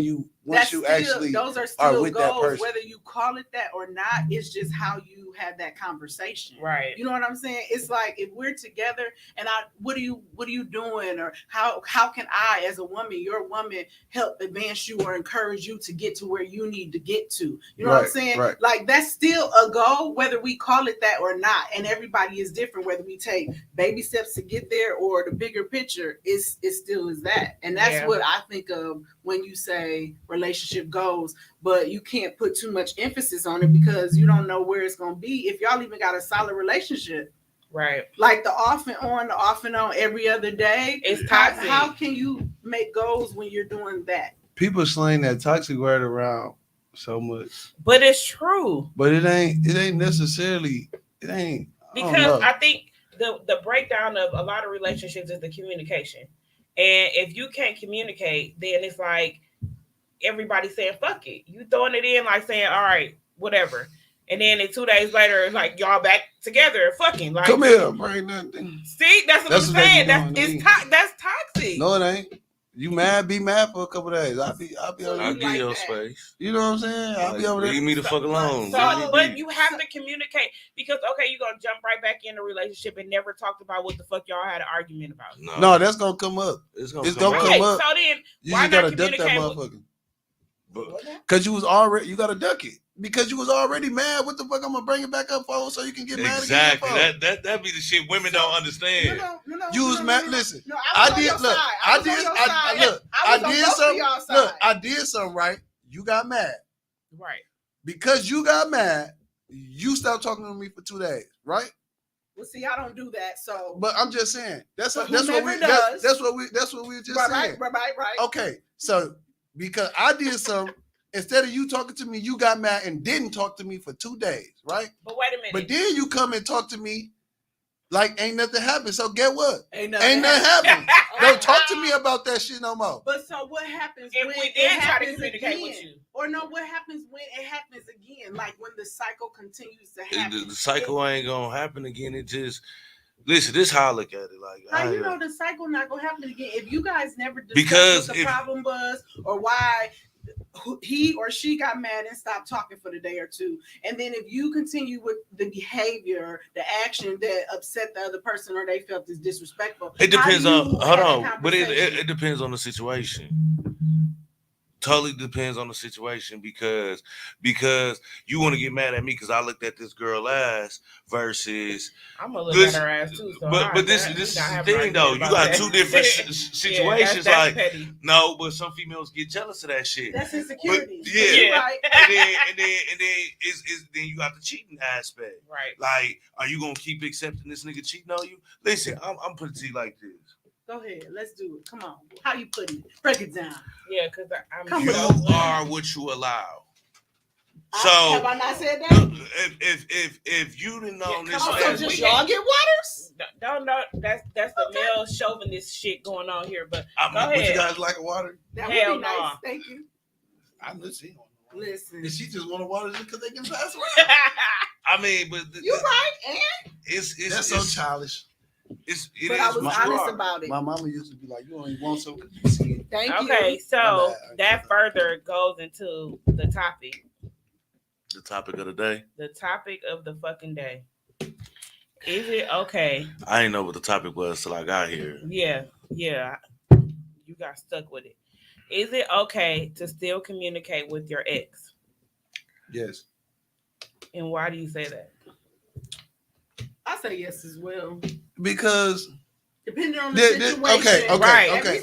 you still, actually those are are still with that goals, person. whether you call it that or not. It's just how you have that conversation. Right. You know what I'm saying? It's like if we're together and what are you doing, or how can I, as a woman, your woman, help advance you or encourage you to get to where you need to get to? You know what I'm Right, saying? right. Like that's still a goal, whether we call it that or not. And everybody is different, whether we take baby steps to get there or the bigger picture. It still is that, and that's Yeah. what I think of when you say relationship goals. But you can't put too much emphasis on it because you don't know where it's going to be if y'all even got a solid relationship. Right. Like the off and on every other day. It's How, toxic. how can you make goals when you're doing that? People slang that toxic word around so much, But it's true. but it ain't necessarily. It ain't I don't Because know. I think the breakdown of a lot of relationships is the communication. And if you can't communicate, then it's like everybody saying fuck it. You throwing it in like saying, all right, whatever. And then 2 days later, it's like y'all back together fucking. Like, Come here, bring nothing. see, that's what That's I'm what they saying. be That's doing to that's toxic. No, it ain't. You mad? Be mad for a couple days. I'll be So over I'll there. you give like your that. space. You know what I'm saying? I'll be over there. Leave me the fuck alone. So, Really but deep. you have to communicate because you're gonna jump right back in the relationship and never talked about what the fuck y'all had an argument about. No, that's gonna come up. it's it's gonna gonna come come up. up. So then, You why just gotta not duck that communicate with- motherfucker. But Cause you gotta duck it. Because you was already mad. What the fuck I'm gonna bring it back up for so you can get mad exactly. again? That be the shit women don't understand. No, You was mad. Listen, No, I was on did your look. side. I was did. on your I side. look. I was on did both of something. y'all side. Look, I did something right. You got mad. Right. Because you got mad, you stopped talking to me for 2 days, right? Well, see, I don't do that. So, But I'm just saying that's But what we whomever does. that's what we were just saying. right. Okay, so because I did something, instead of you talking to me, you got mad and didn't talk to me for 2 days, right? But wait a minute. But then you come and talk to me like ain't nothing happened. So get what? Ain't Ain't nothing happened. Don't talk to me about that shit no more. But so what happens if when we it did try to happens communicate again? with you, Or no, what happens when it happens again? Like when the cycle continues to The, happen. the cycle ain't gonna happen again. It just listen. This how I look at it. Like How you know the cycle not gonna happen again? If you guys never discussed Because what the problem was or why he or she got mad and stopped talking for the day or two, and then if you continue with the behavior, the action that upset the other person or they felt is disrespectful, It depends how do on. you Hold have a on, but it conversation? depends on the situation. Totally depends on the situation because you want to get mad at me because I looked at this girl ass versus. I'm gonna look This- at her ass too. So but this is the thing though. You got two different situations. Yeah, like that's petty. no, but some females get jealous of that shit. That's insecurity. But, yeah. But you're right. and then then you got the cheating aspect. Right. Like, are you gonna keep accepting this nigga cheating on you? Listen, I'm putting it to you like this. Go ahead, let's do it. Come on, how you putting it? Break it down. Yeah, because I'm. Come You on. are what you allow. So have I not said that? if you didn't know this come on, So man, just y'all get waters? Don't know. That's the male chauvinist shit going on here. But I'm, go Would you ahead. guys like a water? That Hell would be nice. no. Thank you. I know she don't want water. Listen. And she just want a water just because they can pass around. I mean, but You right, and it's That's so childish. it but is I was what you honest are. about it. My mama used to be like, "You only want some because you see it." Thank Okay, you. so My bad. that further goes into the topic. The topic of the day. The topic of the fucking day. Is it okay? I didn't know what the topic was till I got here. Yeah. You got stuck with it. Is it okay to still communicate with your ex? Yes. And why do you say that? I say yes as well. Because Depending on the situation. okay, Right. okay.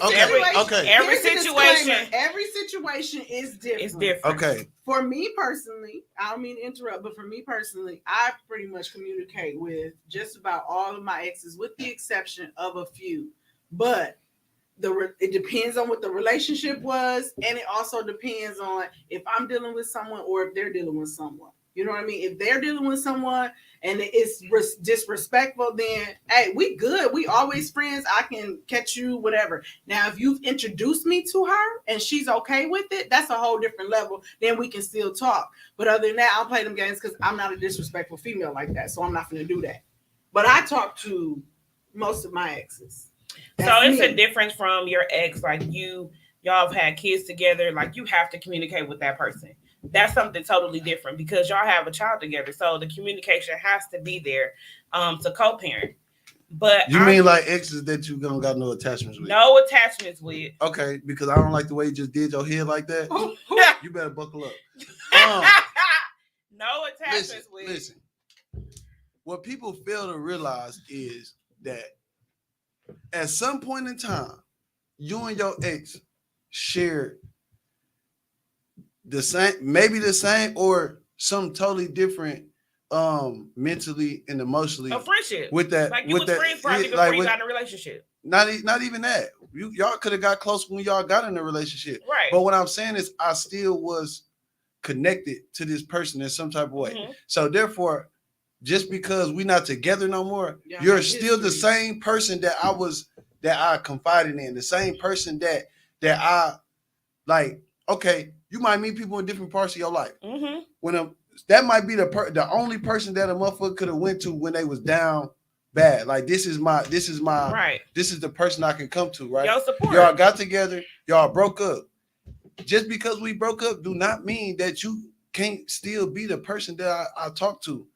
Every Here's a situation- disclaimer. Every situation is different. It's different. Okay. For me personally, I don't mean to interrupt, but for me personally, I pretty much communicate with just about all of my exes, with the exception of a few. But it depends on what the relationship was, and it also depends on if I'm dealing with someone or if they're dealing with someone. You know what I mean? If they're dealing with someone and it's disrespectful, then hey, we good. We always friends. I can catch you, whatever. Now, if you've introduced me to her and she's okay with it, that's a whole different level. Then we can still talk. But other than that, I'll play them games because I'm not a disrespectful female like that. So I'm not going to do that. But I talk to most of my exes. So it's a difference from your ex, like y'all have had kids together, like you have to communicate with that person. That's something totally different because y'all have a child together. So the communication has to be there to co-parent. But You mean like exes that you don't got no attachments with? no attachments with. Okay, because I don't like the way you just did your head like that. You better buckle up. No attachments with. Listen. What people fail to realize is that at some point in time, you and your ex shared the same, maybe the same, or some totally different, mentally and emotionally. A friendship. With that, Like you with was that, friends probably before like you with, got in a relationship. not even that. Y'all could have got close when y'all got in a relationship. Right. But what I'm saying is, I still was connected to this person in some type of way. Mhm. So therefore, just because we're not together no more, Yeah, you're like still the history. same person that I confided in, the same person that I like. Okay, you might meet people in different parts of your life. Mm-hmm. That might be the only person that a motherfucker could have went to when they was down bad. Like this is my Right. this is the person I can come to, right? Your support. Y'all got together, y'all broke up. Just because we broke up do not mean that you can't still be the person that I talk to.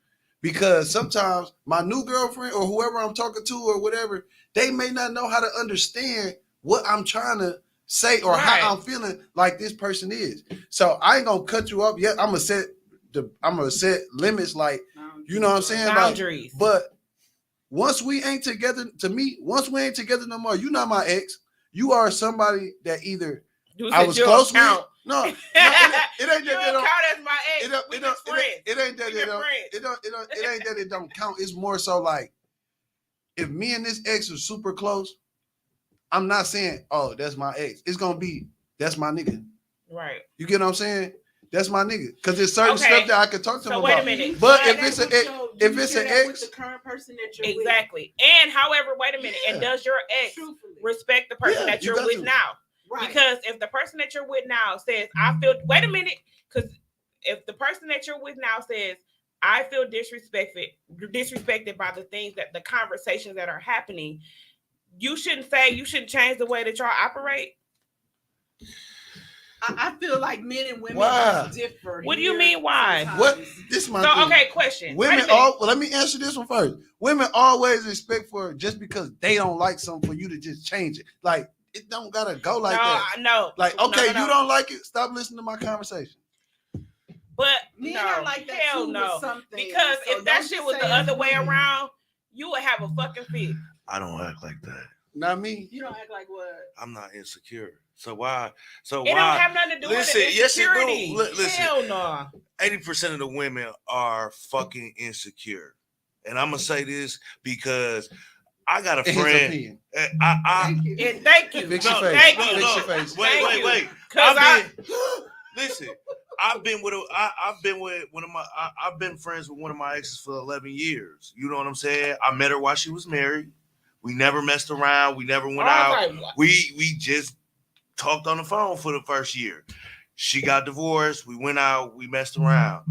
Because sometimes my new girlfriend or whoever I'm talking to or whatever, they may not know how to understand what I'm trying to say or Right. how I'm feeling like this person is. So I ain't gonna cut you off yet. I'm gonna set limits, like, you know what I'm saying? Boundaries. Like, but once we ain't together, once we ain't together no more, you're not my ex. You are somebody that either I was close with. No, it ain't You that they don't don't. count as my ex. It don't. We It don't. just friends. It ain't that We they just don't. friends. It ain't that it don't count. It's more so like, if me and this ex are super close, I'm not saying, oh, that's my ex. It's gonna be, that's my nigga. Right. You get what I'm saying? That's my nigga. Because there's certain Okay. stuff that I can talk to So him wait a about. minute. But But if it's an ex, with the current person that you're with. Exactly. And however, wait a minute. And Yeah. does your ex Truthfully. respect the person Yeah, that you you're got with to. now? Right. Because if the person that you're with now says, I feel, wait a minute, because if the person that you're with now says, I feel disrespected by the things that the conversations that are happening, you shouldn't change the way that y'all operate. I feel like men and women Why? just differ. What do you here mean, why? sometimes. What? This is my So, thing. okay, question. Women Wait a minute. let me answer this one first. Women always expect for just because they don't like something for you to just change it. Like, it don't gotta go like that. No. Like, No, okay, no. you don't like it, stop listening to my conversation. But Men no, are like that hell too no. with some things. Because So if that don't shit just was the say other way women. around, you would have a fucking fit. I don't act like that. Not me. You don't act like what? I'm not insecure. So why? So It don't why? have nothing to do Listen, with it. yes, it do. Insecurity. Listen. Hell no. 80% of the women are fucking insecure. And I'm gonna say this because I got a In his friend. opinion. Thank you. And thank you. Fix No, your face. Thank Fix you. your face. Wait. Cause Listen, I've been with one of my I've been friends with one of my exes for 11 years. You know what I'm saying? I met her while she was married. We never messed around. We never went out. I was like, We just talked on the phone for the first year. She got divorced. We went out. We messed around.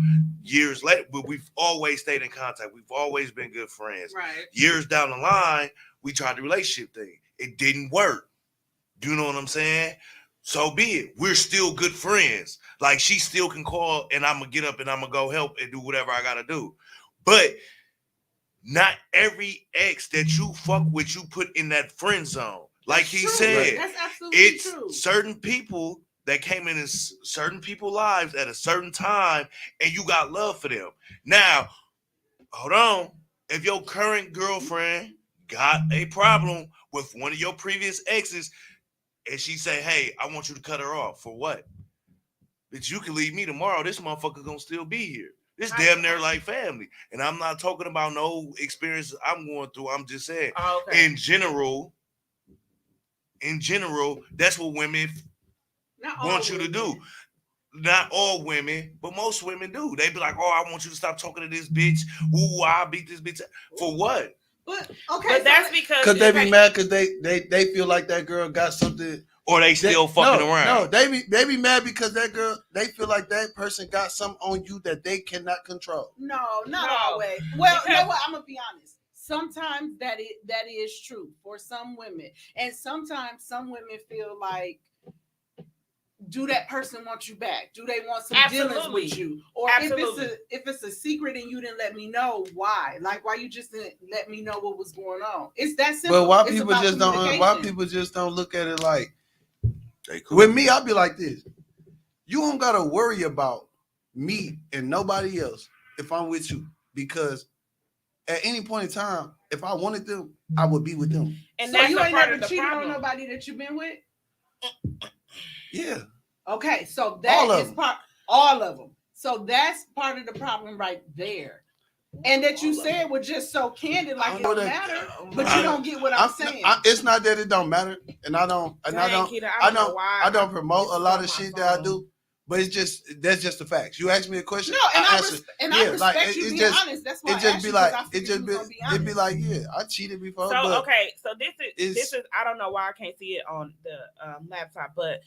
Years later, but we've always stayed in contact. We've always been good friends. Right. Years down the line, we tried the relationship thing. It didn't work. Do you know what I'm saying? So be it. We're still good friends. Like, she still can call and I'm going to get up and I'm going to go help and do whatever I got to do. But not every ex that you fuck with, you put in that friend zone. Like he said, That's absolutely it's true. certain people that came in certain people's lives at a certain time and you got love for them. Now, hold on. If your current girlfriend got a problem with one of your previous exes and she say, hey, I want you to cut her off. For what? Bitch, you can leave me tomorrow. This motherfucker gonna still be here. This damn near like family. And I'm not talking about no experiences I'm going through. I'm just saying, okay. in general, that's what women want you to do. Not all women, but most women do. They be like, oh, I want you to stop talking to this bitch. Ooh, I'll beat this bitch. For what? But okay, But that's because they be mad because they feel like that girl got something. Or they still fucking around. No, they be mad because that girl, they feel like that person got something on you that they cannot control. No, not No. always. Well, you know Because- what? I'm gonna be honest. Sometimes that is true for some women, and sometimes some women feel like, do that person want you back? Do they want some dealings Absolutely. with you? Or Absolutely. if it's a secret and you didn't let me know, why? Like, why you just didn't let me know what was going on? It's that simple. But why It's people about just don't? Why communication. people just don't look at it like? They cool. With me, I'll be like this. You don't gotta worry about me and nobody else if I'm with you, because at any point in time, if I wanted them, I would be with them. And So that's you a ain't part never of the cheated on problem. nobody that you've been with? Yeah. Okay, so All that of is them. part, all of them. So that's part of the problem right there. And that you said was just so candid, like it don't matter, but you don't get what I'm saying. It's not that it don't matter, and I don't Dang, Keita, I don't know why. I don't promote This a is lot on of my shit that I phone. do, but that's just the facts. You ask me a question, No, and I answer. I Yeah, respect like, you it being just- honest. That's why It I just asked be you, like 'cause I figured you was gonna be it'd be honest. like, yeah, I cheated before, So but okay, so this it's- is I don't know why I can't see it on the laptop, but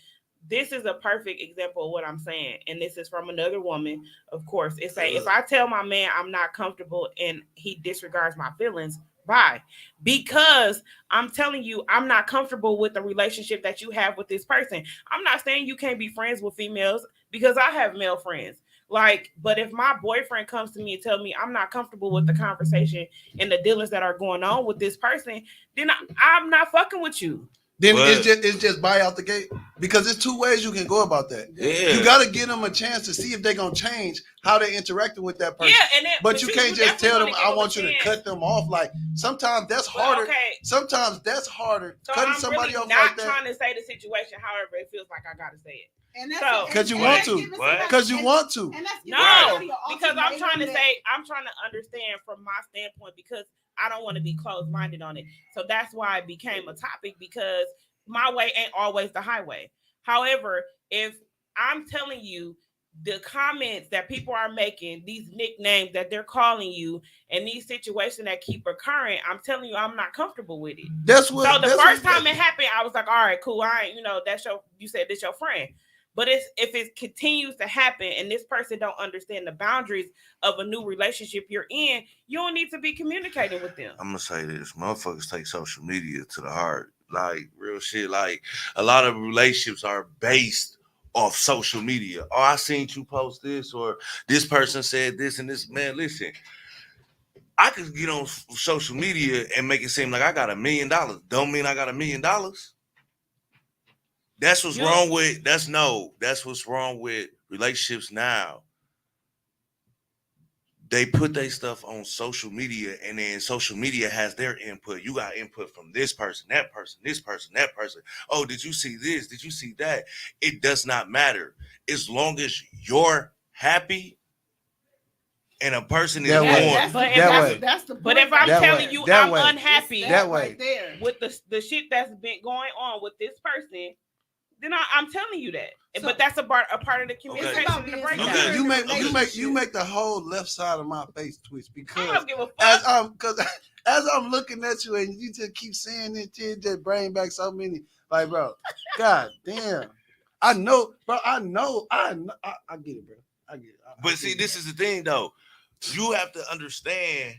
this is a perfect example of what I'm saying, and this is from another woman. Of course, it's say if I tell my man I'm not comfortable and he disregards my feelings, bye, because I'm telling you I'm not comfortable with the relationship that you have with this person. I'm not saying you can't be friends with females because I have male friends. Like, but if my boyfriend comes to me and tell me I'm not comfortable with the conversation and the dealings that are going on with this person, then I'm not fucking with you. then But- it's just buy out the gate, because there's two ways you can go about that. Yeah. You got to give them a chance to see if they're gonna change how they're interacting with that person. Yeah, and then, But you can't just definitely tell them, wanna give I a want you to chance. cut them off. Like, sometimes that's Well, harder. okay, Sometimes that's harder. so Cutting I'm somebody really off not like that. trying to say the situation. However, it feels like I gotta say it. And that's So- Because you and want that's to. giving What? somebody- Because you and- want to. and that's giving No, somebody an because I'm trying to ultimatum say, I'm trying to understand from my standpoint, because I don't want to be closed-minded on it. So that's why it became a topic, because my way ain't always the highway. However, if I'm telling you the comments that people are making, these nicknames that they're calling you, and these situations that keep occurring, I'm telling you I'm not comfortable with it. That's what. So the that's first what- time it happened, I was like, all right, cool. I ain't, you said this your friend. But if it continues to happen and this person don't understand the boundaries of a new relationship you're in, you don't need to be communicating with them. I'm gonna say this: motherfuckers take social media to the heart, like real shit. Like, a lot of relationships are based off social media. Oh, I seen you post this, or this person said this, and this. Man, listen, I could get on social media and make it seem like I got $1 million. Don't mean I got $1 million. That's what's wrong with. That's what's wrong with relationships now. They put their stuff on social media, and then social media has their input. You got input from this person, that person, this person, that person. Oh, did you see this? Did you see that? It does not matter. As long as you're happy and a person is That way. going. That's, But if that that's- way. that's the But point if I'm That telling way. you That I'm way. unhappy That way. right there. with the shit that's been going on with this person, then I'm telling you that. So- But that's a part of the communication It's about and the being breakdown. secure. You make the whole left side of my face twitch I because don't give a as fuck. as I'm looking at you and you just keep saying it, you just bring back so many. Like, bro, god damn. I know, bro. I get it, bro. I get it. But see, this is the thing though. You have to understand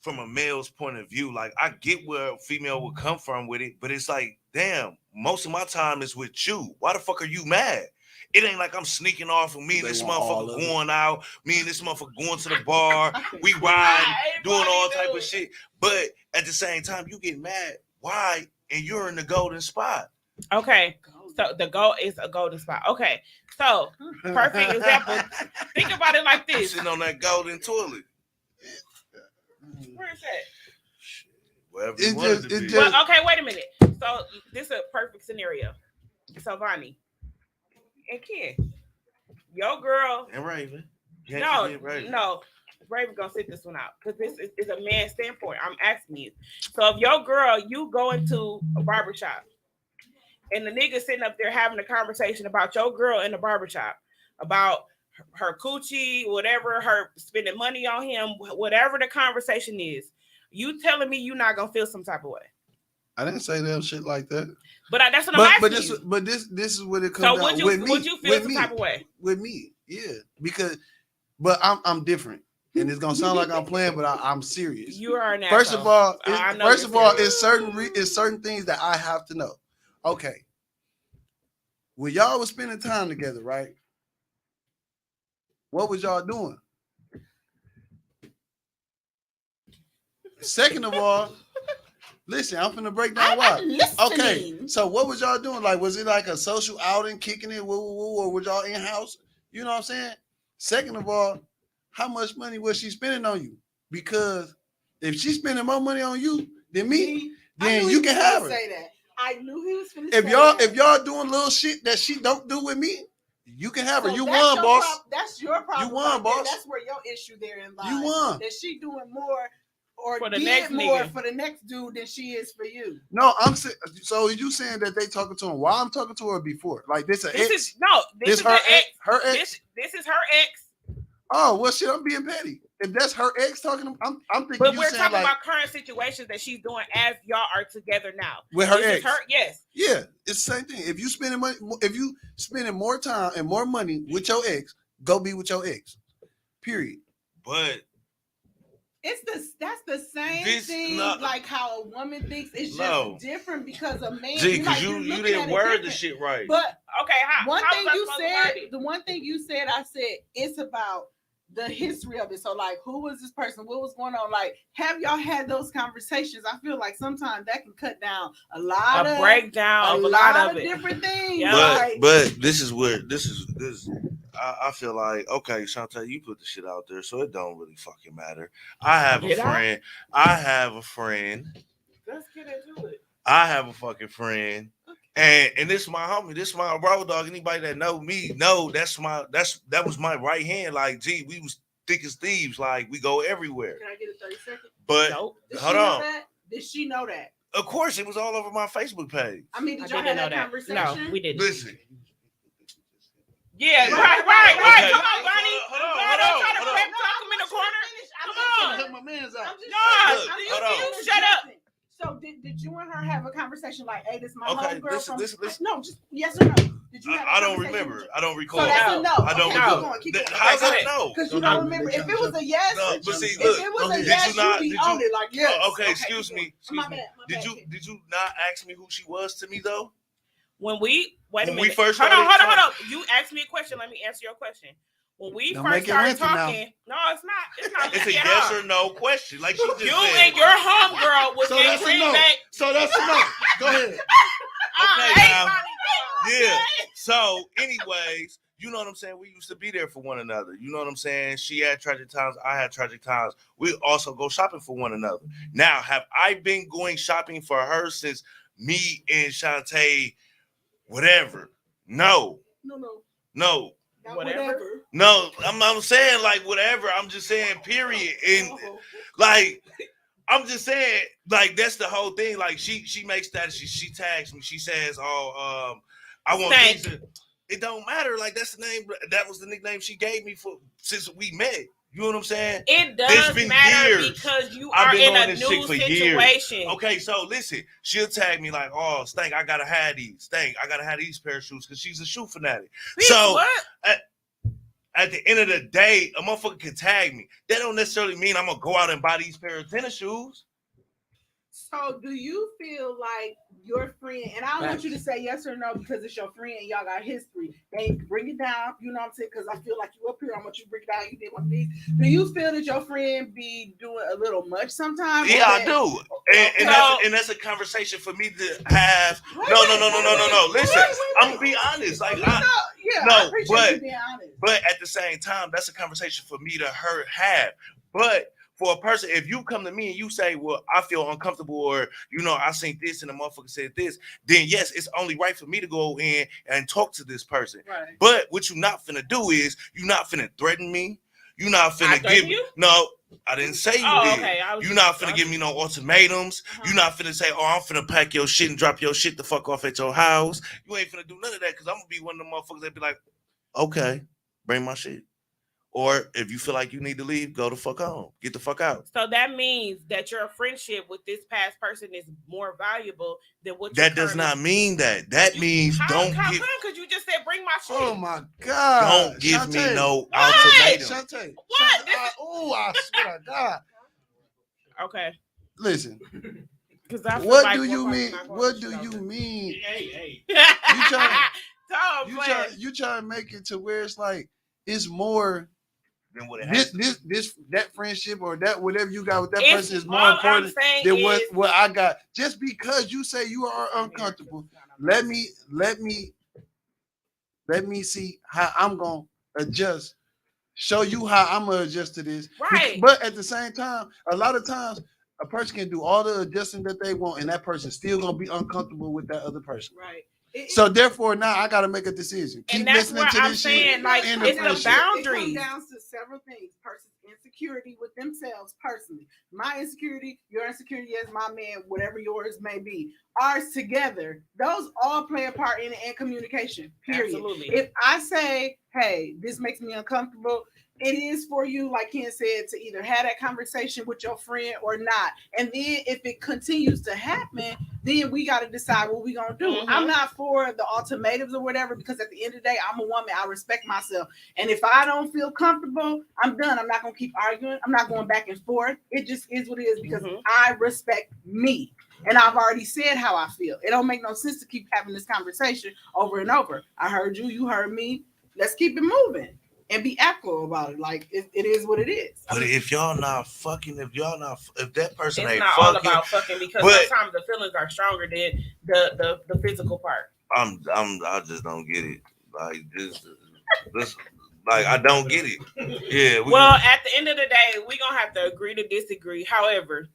from a male's point of view. Like, I get where a female would come from with it, but it's like, damn, most of my time is with you. Why the fuck are you mad? It ain't like I'm sneaking off with me and They this want all motherfucker of it. going out, me and this motherfucker going to the bar, we riding, doing all type of shit. But at the same time, you get mad. Why? And you're in the golden spot. Okay, so the goal is a golden spot. Okay, so perfect example. Think about it like You this. sitting on that golden toilet. Where is that? Wherever It you want just- it to it be. just- Well, okay, wait a minute. So this is a perfect scenario. So Vonnie and Ken, your girl. And Raven. Can't No, forget Raven. no. Raven gonna sit this one out because this is a man's standpoint. I'm asking you. So if your girl, you go into a barbershop and the nigga sitting up there having a conversation about your girl in the barbershop, about her coochie, whatever, her spending money on him, whatever the conversation is, you telling me you not gonna feel some type of way. I didn't say that shit like that. But that's what I'm asking you. But this is what it comes So down would you with me. would you feel with some me, type of way? with me, yeah. Because, but I'm different, and it's gonna sound like I'm playing, but I'm serious. You are an First asshole. of all, I know first you're of all, serious. it's certain things that I have to know. Okay, when y'all was spending time together, right? What was y'all doing? Second of all, listen, I'm finna break down why. Okay, so what was y'all doing? Like, was it like a social outing, kicking it, woo, woo, woo, or was y'all in house? You know what I'm saying? Second of all, how much money was she spending on you? Because if she's spending more money on you than me, then you can have her. Say that. I knew he was finna If say y'all that. if y'all doing little shit that she don't do with me, you can have her. So You that's won, your boss. that's your problem. You won, right there. boss. That's where your issue therein lies. You won. That she doing more or For the did next more nigga. for the next dude than she is for you. No, so you saying that they talking to him while I'm talking to her before? Like this an This ex? is no. This is her the ex. Her ex? This is her ex. Oh well, shit. I'm being petty. If that's her ex talking, I'm thinking But you we're saying talking like about current situations that she's doing as y'all are together now. with her This ex. is her. Yes. Yeah, it's the same thing. If you spending money, if you spending more time and more money with your ex, go be with your ex. Period. But That's the same This thing not- like how a woman thinks. It's just No. different because a man. G, you because like, you you're looking didn't at it word the different. shit right. But Okay. one how thing was I you supposed to said, word it? the one thing you said, I said it's about the history of it. So like, who was this person? What was going on? Like, have y'all had those conversations? I feel like sometimes that can cut down a lot A of breakdown of a lot of it. different things. Yeah. Like, But this is where this. I feel like, okay, Shantae, you put the shit out there, so it don't really fucking matter. I have a Did I? friend. I have a friend. Let's get into it. I have a fucking friend. And this is my homie, this is my bro dog. Anybody that know me know that was my right hand. Like, gee, we was thick as thieves. Like, we go everywhere. can I get a 30 seconds? But Nope. Did hold she know on. that? Did she know that? Of course, it was all over my Facebook page. I mean, I did y'all didn't have know that that. conversation? No, we didn't. Listen, Yeah, Right, right. okay. Come on, Bonnie. Hold on, No, hold don't on, try to hold on. pep talk him in the corner. Come on. my man's out. No, Look, you hold on. shut up. So did you and her have a conversation like, hey, this is my Okay, homegirl listen, from... listen. No, just yes or no. Did you have a I don't conversation remember. with- I don't recall. So that's a no. I don't Okay, recall. keep going. How's Okay, that no? Because you Don't don't do it. remember. They If it trying was to- a yes, No, but see, if look. it was go a ahead. yes, Did you not- you'd be did you- on it like, yes. Okay, excuse me. My Excuse me. bad, my bad. Did you not ask me who she was to me though? When we wait a When we minute. first hold on. started You asked me a question. Let me answer your question. When we Don't first make it started lengthy now. talking, no, it's not. It's not. It's a lengthy at yes all. or no question. Like she just You said. and your homegirl was So in that's a Green no. Bay. So that's a no. Go ahead. I Okay, hate now. Bonnie, Yeah. So, anyways, you know what I'm saying? We used to be there for one another. You know what I'm saying? She had tragic times. I had tragic times. We also go shopping for one another. Now, have I been going shopping for her since me and Shantae, whatever? No. No. Not Whatever. whatever. No. I'm saying like whatever. I'm just saying period. And like, I'm just saying, like, that's the whole thing. Like, she makes that she tags me. She says, "Oh, I want Stank. things to, it don't matter. Like that's the name. That was the nickname she gave me for since we met. You know what I'm saying? It It's does been matter years. because you I've are been in on a this shit new for years. situation. Okay, so listen, she'll tag me like, "Oh, Stank, I gotta have these. Stank, I gotta have these pair of shoes," because she's a shoe fanatic. Bitch, So what? at the end of the day, a motherfucker can tag me. That don't necessarily mean I'm gonna go out and buy these pair of tennis shoes. So do you feel like your friend, and I don't want you to say yes or no because it's your friend and y'all got history. They bring it down, you know what I'm saying? Because I feel like you up here, I want you to bring it down. You did one of these. Do you feel that your friend be doing a little much sometimes? Yeah, I do. And that's a conversation for me to have. No. Listen, I'm gonna be honest. Like, I appreciate you being honest. But at the same time, that's a conversation for me to have. But for a person, if you come to me and you say, well, I feel uncomfortable, or, you know, I seen this and the motherfucker said this, then yes, it's only right for me to go in and talk to this person. Right. But what you're not finna do is, you're not finna threaten me. You're not finna give me, no, I didn't say you did. Okay. You're not finna give me no ultimatums. You're not finna say, oh, I'm finna pack your shit and drop your shit the fuck off at your house. You ain't finna do none of that, because I'm gonna be one of the motherfuckers that be like, okay, bring my shit. Or if you feel like you need to leave, go the fuck home. Get the fuck out. So that means that your friendship with this past person is more valuable than what That does not mean that. That means don't give. Because you just said bring my shit. Oh my God! Don't give me no What? ultimatum. Shantae. What? Oh, I swear to God. Okay. Listen. Because I feel What like do you we're mean? not going What to do show you them. mean? Hey. You try to make it to where it's like it's more. Then what it has That friendship or that whatever you got with that It's person is more all I'm important saying than is- what I got. Just because you say you are uncomfortable, let me see how I'm gonna adjust. Show you how I'm gonna adjust to this. Right. But at the same time, a lot of times a person can do all the adjusting that they want, and that person still gonna be uncomfortable with that other person. Right. So therefore, now I gotta make a decision. Keep And that's listening what to I'm this saying. shit. Like, in it's the friendship. boundaries. It comes down to several things. Person's insecurity with themselves personally. My insecurity, your insecurity as my man, whatever yours may be. Ours together. Those all play a part in it, and communication. Period. Absolutely. If I say, hey, this makes me uncomfortable, it is for you, like Ken said, to either have that conversation with your friend or not. And then if it continues to happen, then we got to decide what we're going to do. Mhm. I'm not for the ultimatums or whatever, because at the end of the day, I'm a woman. I respect myself. And if I don't feel comfortable, I'm done. I'm not going to keep arguing. I'm not going back and forth. It just is what it is, because Mhm. I respect me. And I've already said how I feel. It don't make no sense to keep having this conversation over and over. I heard you. You heard me. Let's keep it moving. And be equitable about it. Like it is what it is. But if y'all not fucking, if that person It's ain't not all fucking, about fucking, because but- sometimes the feelings are stronger than the physical part. I just don't get it. Like this, like I don't get it. Yeah. Well, at the end of the day, we're gonna have to agree to disagree. However,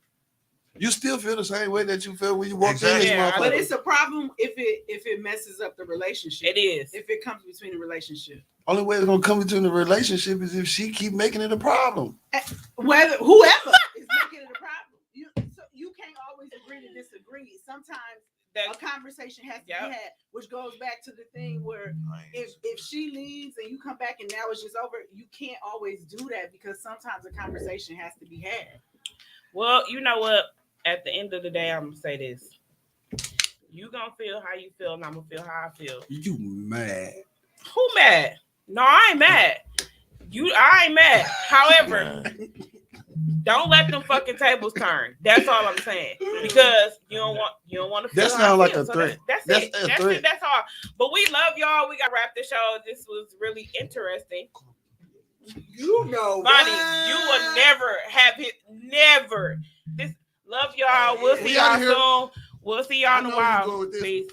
You still feel the same way that you felt when you walked in Exactly. this Yeah, motherfucker. But it's a problem if it messes up the relationship. it is. If it comes between a relationship. Only way it's gonna come into the relationship is if she keep making it a problem. Whoever is making it a problem. You can't always agree to disagree. Sometimes a conversation has to be had, which goes back to the thing where if she leaves and you come back and now it's just over, you can't always do that, because sometimes a conversation has to be had. Well, you know what? At the end of the day, I'm gonna say this: you gonna feel how you feel, and I'm gonna feel how I feel. You mad? Who mad? No, I ain't mad. I ain't mad. However, don't let them fucking tables turn. That's all I'm saying. Because you don't want to feel. That how I sound like feel. a So threat. That's That's it. a That's threat. it. That's all. But we love y'all. We gotta wrap the show. This was really interesting. You know, Bonnie, you will never have it. Never. This love y'all. We'll see We outta y'all here. soon. We'll see y'all in a I know you go while. with this. Peace.